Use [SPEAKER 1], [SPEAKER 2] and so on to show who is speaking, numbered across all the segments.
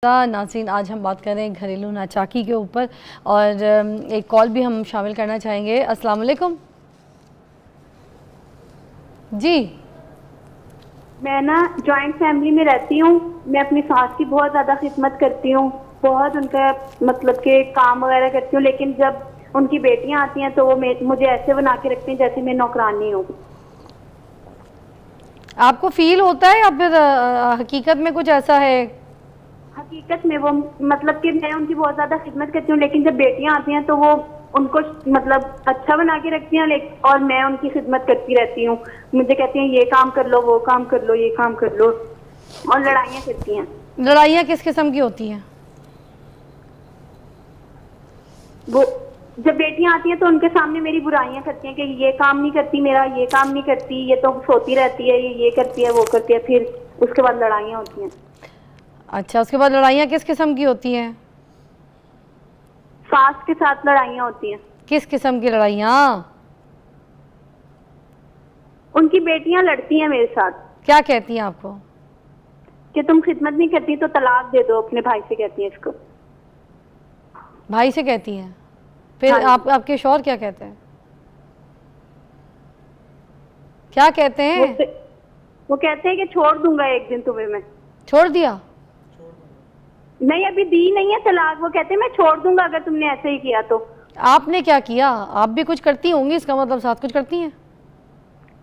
[SPEAKER 1] नाज़रीन, आज हम बात कर रहे हैं घरेलू नाचाकी के ऊपर और एक कॉल भी हम शामिल करना चाहेंगे। अस्सलाम वालेकुम जी।
[SPEAKER 2] मैं ना जॉइंट फैमिली में रहती हूँ। मैं अपनी सास की बहुत ज़्यादा खिदमत करती हूँ, बहुत उनका मतलब के काम वगैरह करती हूँ, लेकिन जब उनकी बेटियाँ आती हैं तो वो मुझे ऐसे बना के रखती हैं जैसे मैं नौकरानी हूँ।
[SPEAKER 1] आपको फील होता है या फिर हकीकत में कुछ ऐसा है?
[SPEAKER 2] हकीकत में वो मतलब कि मैं उनकी बहुत ज्यादा खिदमत करती हूँ, लेकिन जब बेटियां आती हैं तो वो उनको मतलब अच्छा बना के रखती हैं, और मैं उनकी खिदमत करती रहती हूँ। मुझे कहती हैं ये काम कर लो, वो काम कर लो, ये काम कर लो, और लड़ाइयाँ करती हैं।
[SPEAKER 1] लड़ाइयाँ किस किस्म की होती हैं?
[SPEAKER 2] वो जब बेटियां आती हैं तो उनके सामने मेरी बुराइयां करती हैं कि ये काम नहीं करती, मेरा ये काम नहीं करती, ये तो सोती रहती है, ये करती है, वो करती है। फिर उसके बाद लड़ाइयाँ होती हैं।
[SPEAKER 1] अच्छा, उसके बाद लड़ाइयाँ किस किस्म की होती हैं?
[SPEAKER 2] सास के साथ लड़ाइयाँ होती हैं।
[SPEAKER 1] किस किस्म की लड़ाइयाँ?
[SPEAKER 2] उनकी बेटियां लड़ती हैं मेरे साथ।
[SPEAKER 1] क्या कहती हैं आपको?
[SPEAKER 2] कि तुम खिदमत नहीं करती तो तलाक दे दो। अपने भाई से कहती हैं इसको।
[SPEAKER 1] भाई से कहती हैं? फिर
[SPEAKER 2] हाँ।
[SPEAKER 1] आपके शौहर क्या कहते हैं? क्या कहते हैं?
[SPEAKER 2] वो कहते हैं कि छोड़ दूंगा एक दिन तुम्हें मैं।
[SPEAKER 1] छोड़ दिया?
[SPEAKER 2] नहीं, अभी दी नहीं है तलाक। वो कहते हैं मैं छोड़ दूंगा अगर तुमने ऐसे ही किया तो।
[SPEAKER 1] आपने क्या किया? आप भी कुछ करती होंगी, इसका मतलब साथ कुछ करती हैं?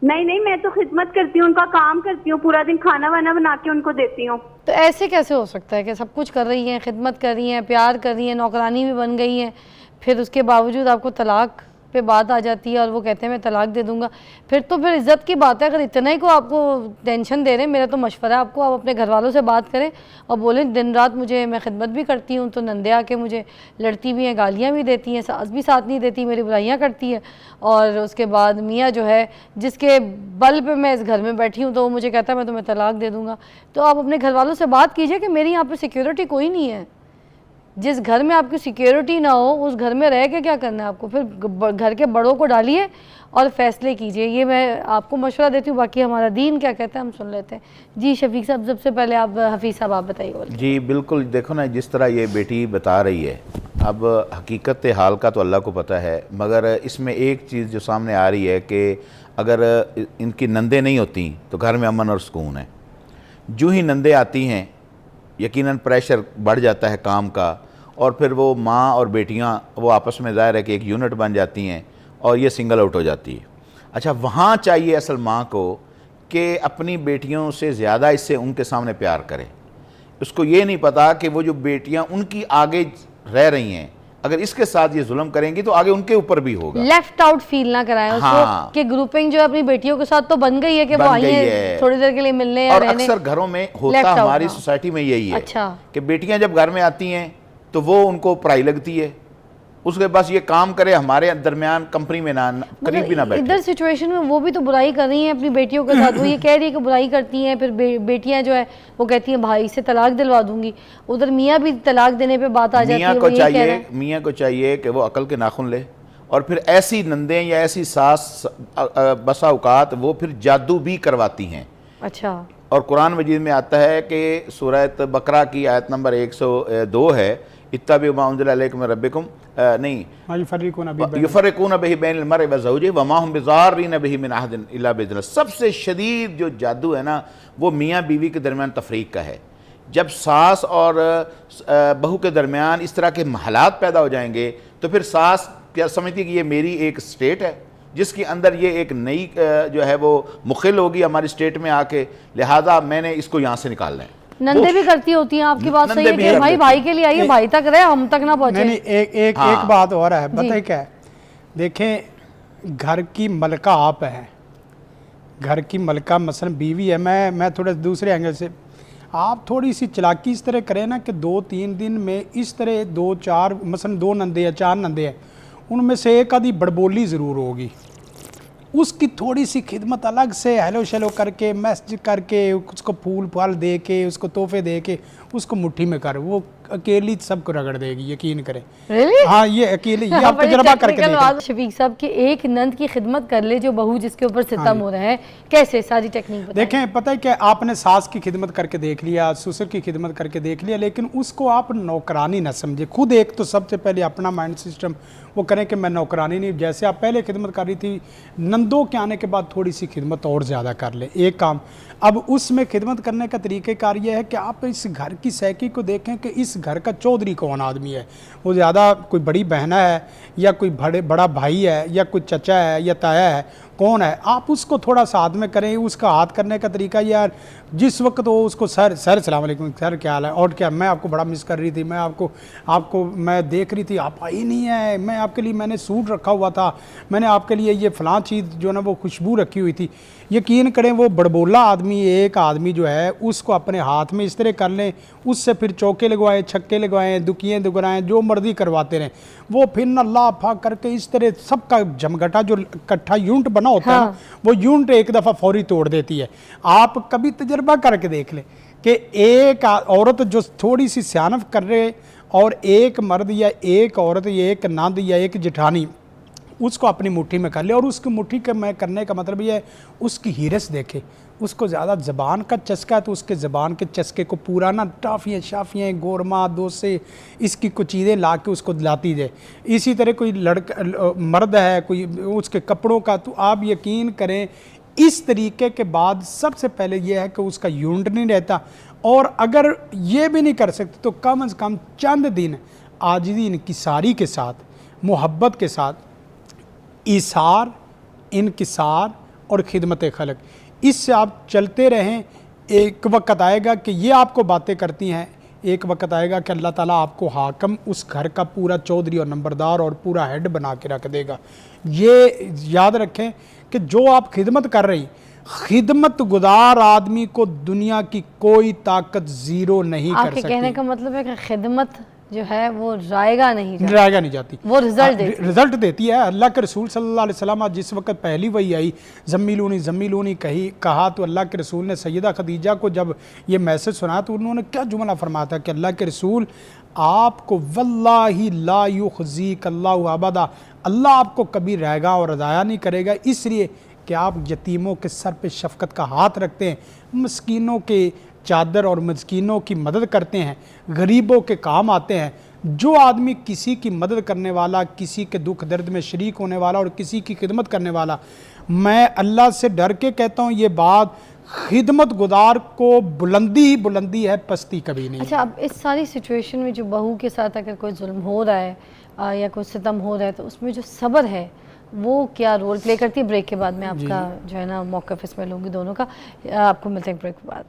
[SPEAKER 2] नहीं नहीं, मैं तो खिदमत करती हूँ, उनका काम करती हूँ, पूरा दिन खाना वाना बना के उनको देती हूँ।
[SPEAKER 1] तो ऐसे कैसे हो सकता है कि सब कुछ कर रही हैं, खिदमत कर रही हैं, प्यार कर रही हैं, नौकरानी भी बन गई हैं, फिर उसके बावजूद आपको तलाक पे बात आ जाती है और वो कहते हैं मैं तलाक दे दूंगा? फिर तो फिर इज़्ज़त की बात है। अगर इतना ही को आपको टेंशन दे रहे हैं, मेरा तो मशवरा है आपको, आप अपने घर वालों से बात करें और बोलें दिन रात मुझे, मैं खिदमत भी करती हूँ तो नंदे आके मुझे लड़ती भी हैं, गालियाँ भी देती हैं, सास भी साथ नहीं देती, मेरी बुराइयाँ करती है, और उसके बाद मियाँ जो है जिसके बल पे मैं इस घर में बैठी हूँ तो वो मुझे कहता है मैं तुम्हें तलाक दे दूँगा। तो आप अपने घर वालों से बात कीजिए कि मेरी यहाँ पर सिक्योरिटी कोई नहीं है। जिस घर में आपकी सिक्योरिटी ना हो उस घर में रह के क्या करना है आपको? फिर घर के बड़ों को डालिए और फैसले कीजिए, ये मैं आपको मशवरा देती हूँ। बाकी हमारा दीन क्या कहता है हम सुन लेते हैं। जी शफीक साहब, सबसे पहले आप हफीज़ साहब आप बताइए।
[SPEAKER 3] जी बिल्कुल, देखो ना जिस तरह ये बेटी बता रही है, अब हकीकत हाल का तो अल्लाह को पता है, मगर इसमें एक चीज़ जो सामने आ रही है कि अगर इनकी नंदे नहीं होती तो घर में अमन और सुकून है। जो ही नंदे आती हैं यकीनन प्रेशर बढ़ जाता है काम का, और फिर वो माँ और बेटियाँ वो आपस में ज़ाहिर है कि एक यूनिट बन जाती हैं और ये सिंगल आउट हो जाती है। अच्छा, वहाँ चाहिए असल माँ को कि अपनी बेटियों से ज़्यादा इससे उनके सामने प्यार करे। उसको ये नहीं पता कि वो जो बेटियाँ उनकी आगे रह रही हैं, अगर इसके साथ ये जुल्म करेंगी तो आगे उनके ऊपर भी होगा।
[SPEAKER 1] लेफ्ट आउट फील ना कराएं उसको।
[SPEAKER 3] हाँ,
[SPEAKER 1] कि ग्रुपिंग जो है अपनी बेटियों के साथ तो बन गई है कि वो आई है थोड़ी देर के लिए मिलने या
[SPEAKER 3] और
[SPEAKER 1] रहने।
[SPEAKER 3] अक्सर घरों में होता, हमारी सोसाइटी में यही है।
[SPEAKER 1] अच्छा।
[SPEAKER 3] कि बेटियां जब घर में आती हैं तो वो उनको पढ़ाई लगती है, उसके पास ये काम करे, हमारे दरमियान कंपनी में ना करीब भी ना बैठे।
[SPEAKER 1] इधर सिचुएशन में वो भी तो बुराई कर रही हैं अपनी बेटियों के साथ। वो ये कह रही है कि बुराई करती हैं, फिर बेटियां जो है वो कहती हैं भाई से तलाक दिलवा दूंगी। उधर मियाँ भी तलाक देने पे बात आ जाती है।
[SPEAKER 3] मियाँ को चाहिए कि वो अकल के नाखून ले, और फिर ऐसी नंदे या ऐसी सास बसा औकात वो फिर जादू भी करवाती हैं। अच्छा। और कुरान मजीद में आता है कि सूरह बकरा की आयत नंबर 102 है, इत्तबिउ मा उन्ज़िला इलैकुम मिन रब्बिकुम, नहीं युफ़र्रिक़ून बिही बैनल मर्इ व ज़ौजिही व मा हुम बिज़ार्रीन बिही मिन अहदिन इल्ला बिइज़्निह। सबसे शदीद जो जादू है ना वो मियाँ बीवी के दरमियान तफरीक का है। जब सास और बहू के दरमियान इस तरह के हालात पैदा हो जाएंगे तो फिर सास क्या समझती है कि ये मेरी एक स्टेट है जिसके अंदर ये एक नई जो है वो मुखिल होगी हमारी स्टेट में आके, लिहाजा मैंने इसको यहाँ से निकालना है।
[SPEAKER 1] नंदे भी करती होती हैं, आपकी बात सही है कि भाई भाई के लिए आइए, भाई तक रहे, हम तक ना पहुंचे।
[SPEAKER 4] नहीं, एक बात और है, बताइए क्या है। देखें, घर की मलका आप है, घर की मलका मसलन बीवी है। मैं थोड़े दूसरे एंगल से, आप थोड़ी सी चालाकी इस तरह करें ना कि 2-3 दिन में इस तरह 2-4 मसलन 2 नंदे या 4 नंदे हैं, उनमें से एक आधी बड़बोली ज़रूर होगी, उसकी थोड़ी सी खिदमत अलग से हेलो शेलो करके मैसेज करके उसको फूल फाल दे के उसको तोहफे दे के उसको मुट्ठी में कर, वो अकेली सबको रगड़ देगी, यकीन करें।
[SPEAKER 1] Really?
[SPEAKER 4] हाँ, ये अकेले, ये आप
[SPEAKER 1] बड़ी
[SPEAKER 4] तजर्बा करके
[SPEAKER 1] technical
[SPEAKER 4] देखें।
[SPEAKER 1] बात। शफीक साहब की एक नंद की खिदमत कर ले जो बहू जिसके ऊपर सितम हो रहा है, कैसे सारी टेक्निक बताएं।
[SPEAKER 4] देखें, पता है क्या, आपने सास की खिदमत करके देख लिया, ससुर की खिदमत करके देख लिया, लेकिन उसको आप नौकरानी ना समझे। खुद एक तो सबसे पहले अपना माइंड सिस्टम वो करें कि मैं नौकरानी नहीं, जैसे आप पहले खिदमत कर रही थी, नंदों के आने के बाद थोड़ी सी खिदमत और ज़्यादा कर ले, एक काम। अब उसमें खिदमत करने का तरीक़ेकार ये है कि आप इस घर की सैकी को देखें कि इस घर का चौधरी कौन आदमी है। वो ज़्यादा कोई बड़ी बहना है या कोई बड़ा भाई है या कोई चचा है या ताया है, कौन है, आप उसको थोड़ा साथ में करें। उसका हाथ करने का तरीका, यार जिस वक्त वो उसको सर अस्सलाम वालेकुम, सर क्या हाल है, और क्या, मैं आपको बड़ा मिस कर रही थी, मैं आपको मैं देख रही थी, आप आई नहीं है, मैं आपके लिए मैंने सूट रखा हुआ था, मैंने आपके लिए ये फ़लाँ चीज़ जो ना वो खुशबू रखी हुई थी। यकीन करें वो बड़बोला आदमी, एक आदमी जो है उसको अपने हाथ में इस तरह कर लें, उससे फिर चौके लगवाएं, छक्के लगवाएं, दुकियाँ दुगराएं, जो मर्जी करवाते रहें, वो फिर न ला फा करके इस तरह सबका जमघटा जो इकट्ठा यूनिट बना होता है ना, वो यूनिट एक दफ़ा फौरी तोड़ देती है। आप कभी तजर्बा करके देख लें कि एक औरत जो थोड़ी सी सियानत कर रहे और एक मर्द या एक औरत या एक नंद या एक जेठानी उसको अपनी मुट्ठी में कर ले, और उसकी मुट्ठी में करने का मतलब ये है उसकी हिरस देखे। उसको ज़्यादा ज़बान का चस्का है तो उसके ज़बान के चस्के को पूरा ना टाफ़ियाँ शाफ़ियाँ गोरमा डोसे इसकी कुछ चीज़ें ला के उसको दिलाती जाए। इसी तरह कोई लड़का मर्द है कोई उसके कपड़ों का, तो आप यकीन करें इस तरीके के बाद सबसे पहले यह है कि उसका यूनिट नहीं रहता, और अगर ये भी नहीं कर सकते तो कम से कम चंद दिन आजिज़ी इनकिसारी के साथ, मोहब्बत के साथ, इसार, इनकिसार और खिदमत खलक, इससे आप चलते रहें। एक वक्त आएगा कि ये आपको बातें करती हैं, एक वक्त आएगा कि अल्लाह ताला आपको हाकम उस घर का पूरा चौधरी और नंबरदार और पूरा हेड बना के रख देगा। ये याद रखें कि जो आप खिदमत कर रही, खिदमत गुजार आदमी को दुनिया की कोई ताकत ज़ीरो नहीं कर सकती।
[SPEAKER 1] आपके कहने का मतलब है कि खिदमत जो है वो रायगा नहीं
[SPEAKER 4] जाती,
[SPEAKER 1] वो रिजल्ट
[SPEAKER 4] देती है। अल्लाह के रसूल सल्लल्लाहु अलैहि वसल्लम जिस वक्त पहली वही आई ज़म्मिलूनी कहा, तो अल्लाह के रसूल ने सैयदा खदीजा को जब ये मैसेज सुनाया तो उन्होंने क्या जुमला फरमाया था कि अल्लाह के रसूल आपको वल्लाही ला युखज़ीक अल्लाहु अबदा, अल्लाह आपको कभी रहेगा और रज़ाया नहीं करेगा, इसलिए कि आप यतीमों के सर पे शफ़क़त का हाथ रखते हैं, मस्कीनों के चादर और मस्कीनों की मदद करते हैं, गरीबों के काम आते हैं। जो आदमी किसी की मदद करने वाला, किसी के दुख दर्द में शरीक होने वाला और किसी की खिदमत करने वाला, मैं अल्लाह से डर के कहता हूँ ये बात, खिदमत गुजार को बुलंदी ही बुलंदी है, पस्ती कभी नहीं।
[SPEAKER 1] अच्छा, अब इस सारी सिचुएशन में जो बहू के साथ अगर कोई जुल्म हो रहा है या कोई सितम हो रहा है, तो उसमें जो सब्र है वो क्या रोल प्ले करती है? ब्रेक के बाद मैं आपका जो है ना मौक़िफ़ इसमें लूँगी दोनों का। आपको मिलते हैं ब्रेक के बाद।